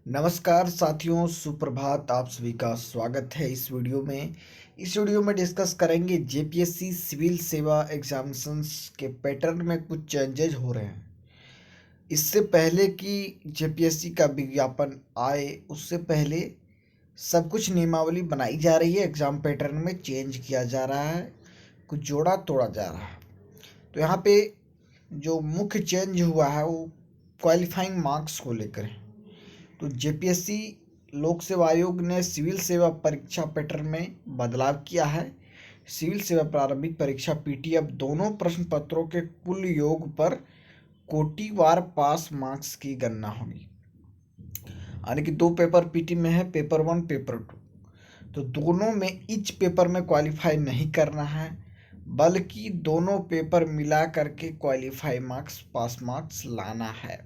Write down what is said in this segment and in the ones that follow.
नमस्कार साथियों, सुप्रभात। आप सभी का स्वागत है इस वीडियो में। डिस्कस करेंगे जेपीएससी सिविल सेवा एग्जामिनेशंस के पैटर्न में कुछ चेंजेज हो रहे हैं। इससे पहले कि जेपीएससी का विज्ञापन आए, उससे पहले सब कुछ नियमावली बनाई जा रही है, एग्ज़ाम पैटर्न में चेंज किया जा रहा है, कुछ जोड़ा तोड़ा जा रहा है। तो यहाँ पे जो मुख्य चेंज हुआ है वो क्वालिफाइंग मार्क्स को लेकर है। तो जेपीएससी लोक सेवा आयोग ने सिविल सेवा परीक्षा पैटर्न में बदलाव किया है। सिविल सेवा प्रारंभिक परीक्षा पीटी अब दोनों प्रश्न पत्रों के कुल योग पर कोटिवार पास मार्क्स की गणना होगी। यानी कि दो पेपर पीटी में है, पेपर 1 पेपर 2। तो दोनों में ईच पेपर में क्वालिफाई नहीं करना है, बल्कि दोनों पेपर मिला करके क्वालिफाई मार्क्स, पास मार्क्स लाना है।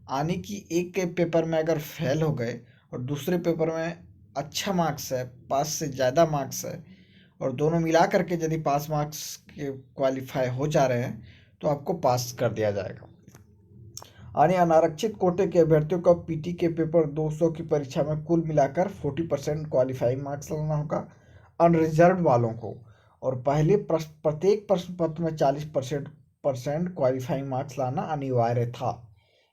यानी कि एक के पेपर में अगर फेल हो गए और दूसरे पेपर में अच्छा मार्क्स है, पास से ज़्यादा मार्क्स है, और दोनों मिला करके यदि पास मार्क्स के क्वालिफाई हो जा रहे हैं तो आपको पास कर दिया जाएगा। यानी अनारक्षित कोटे के अभ्यर्थियों को पीटी के पेपर 200 की परीक्षा में कुल मिलाकर 40% क्वालिफाइंग मार्क्स लाना होगा अनरिजर्व वालों को, और प्रत्येक प्रश्न पत्र में 40% क्वालिफाइंग मार्क्स लाना अनिवार्य था।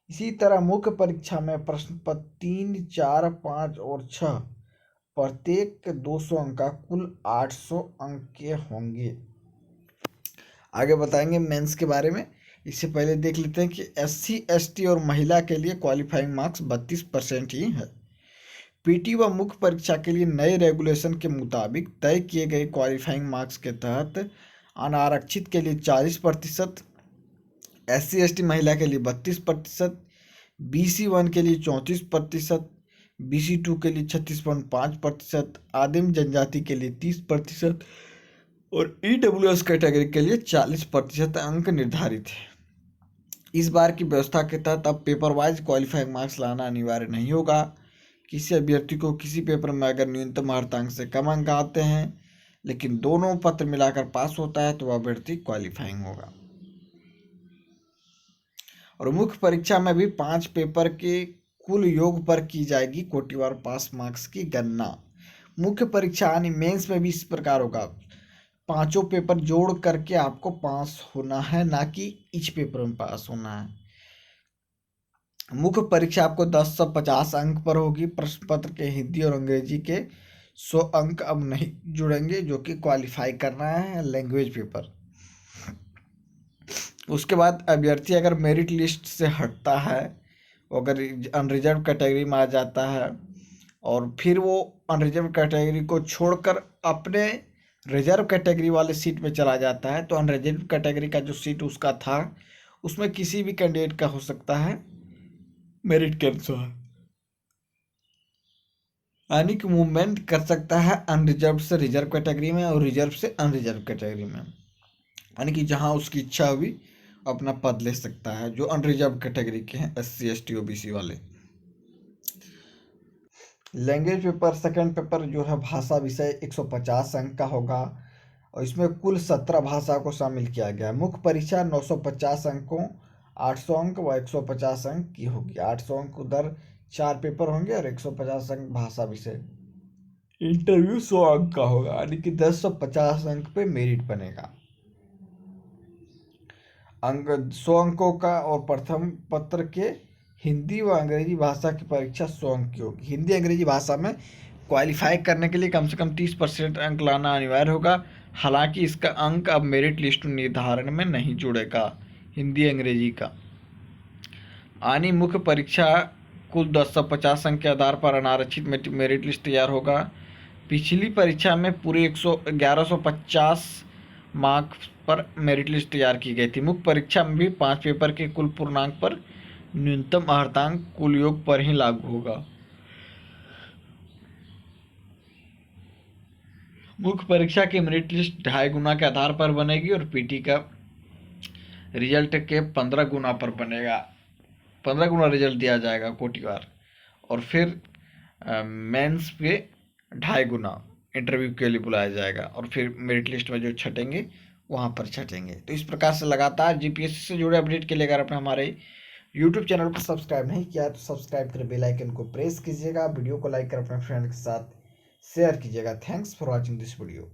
इसी तरह मुख्य परीक्षा में प्रश्न पत्र 3, 4, 5 और 6 प्रत्येक 200 अंक का कुल 800 अंक के होंगे। आगे बताएंगे मेंस के बारे में। इससे पहले देख लेते हैं कि एससी, एसटी और महिला के लिए क्वालिफाइंग मार्क्स 32% ही है। पीटी व मुख्य परीक्षा के लिए नए रेगुलेशन के मुताबिक तय किए गए क्वालिफाइंग मार्क्स के तहत अनारक्षित के लिए 40%, एससी एसटी महिला के लिए 32%, BC1 के लिए 34%, BC2 के लिए 36.5%, आदिम जनजाति के लिए 30% और EWS कैटेगरी के लिए 40% अंक निर्धारित है। इस बार की व्यवस्था के तहत अब पेपर वाइज क्वालिफाइंग मार्क्स लाना अनिवार्य नहीं होगा। किसी अभ्यर्थी को किसी पेपर में अगर न्यूनतम अर्धांक से कम अंक आते हैं लेकिन दोनों पत्र मिलाकर पास होता है तो वह अभ्यर्थी क्वालिफाइंग होगा। और मुख्य परीक्षा में भी 5 पेपर के कुल योग पर की जाएगी कोटिवार पास मार्क्स की गणना। मुख्य परीक्षा यानी मेंस में भी इस प्रकार होगा, पांचों पेपर जोड़ करके आपको पास होना है, ना कि इच पेपर में पास होना है। मुख्य परीक्षा आपको 1050 अंक पर होगी। प्रश्न पत्र के हिंदी और अंग्रेजी के 100 अंक अब नहीं जुड़ेंगे, जो कि क्वालिफाई करना है लैंग्वेज पेपर। उसके बाद अभ्यर्थी अगर मेरिट लिस्ट से हटता है, अगर अनरिजर्व कैटेगरी में आ जाता है और फिर वो अनरिजर्व कैटेगरी को छोड़कर अपने रिजर्व कैटेगरी वाले सीट में चला जाता है, तो अनरिजर्व कैटेगरी का जो सीट उसका था उसमें किसी भी कैंडिडेट का हो सकता है मेरिट के अनुसार, यानी कि मूवमेंट कर सकता है अनरिजर्व से रिजर्व कैटेगरी में और रिजर्व से अनरिजर्व कैटेगरी में। यानी कि जहां उसकी इच्छा हुई अपना पद ले सकता है, जो अनरिजर्व कैटेगरी के हैं, SC ST OBC वाले। लैंग्वेज पेपर सेकंड पेपर जो है भाषा विषय 150 अंक का होगा और इसमें कुल 17 भाषा को शामिल किया गया है। मुख्य परीक्षा 950 अंकों, 800 अंक व 150 अंक की होगी। 800 अंक उधर 4 पेपर होंगे और 150 अंक भाषा विषय। इंटरव्यू 100 अंक का होगा, यानी कि 1050 अंक पे मेरिट बनेगा। अंक 100 अंकों का, और प्रथम पत्र के हिंदी व अंग्रेजी भाषा की परीक्षा 100 अंक की होगी। हिंदी अंग्रेजी भाषा में क्वालिफाई करने के लिए कम से कम 30% अंक लाना अनिवार्य होगा। हालांकि इसका अंक अब मेरिट लिस्ट निर्धारण में नहीं जुड़ेगा हिंदी अंग्रेजी का। आनी मुख्य परीक्षा कुल 1050 अंक के आधार पर अनारक्षित मेरिट लिस्ट तैयार होगा। पिछली परीक्षा में पूरे 1150 मार्क्स पर मेरिट लिस्ट तैयार की गई थी। मुख्य परीक्षा में भी 5 पेपर के कुल पूर्णांक पर न्यूनतम अर्धांक कुल योग पर ही लागू होगा। मुख्य परीक्षा की मेरिट लिस्ट 2.5 गुना के आधार पर बनेगी और पीटी का रिजल्ट के 15 गुना पर बनेगा। 15 गुना रिजल्ट दिया जाएगा कोटिवार, और फिर मेंस पे 2.5 गुना इंटरव्यू के लिए बुलाया जाएगा, और फिर मेरिट लिस्ट में जो छटेंगे वहाँ पर छटेंगे। तो इस प्रकार से लगातार जीपीएससी से जुड़े अपडेट के लिए अगर आपने हमारे यूट्यूब चैनल को सब्सक्राइब नहीं किया है तो सब्सक्राइब कर बेल आइकन को प्रेस कीजिएगा। वीडियो को लाइक कर अपने फ्रेंड के साथ शेयर कीजिएगा। Thanks for watching this video.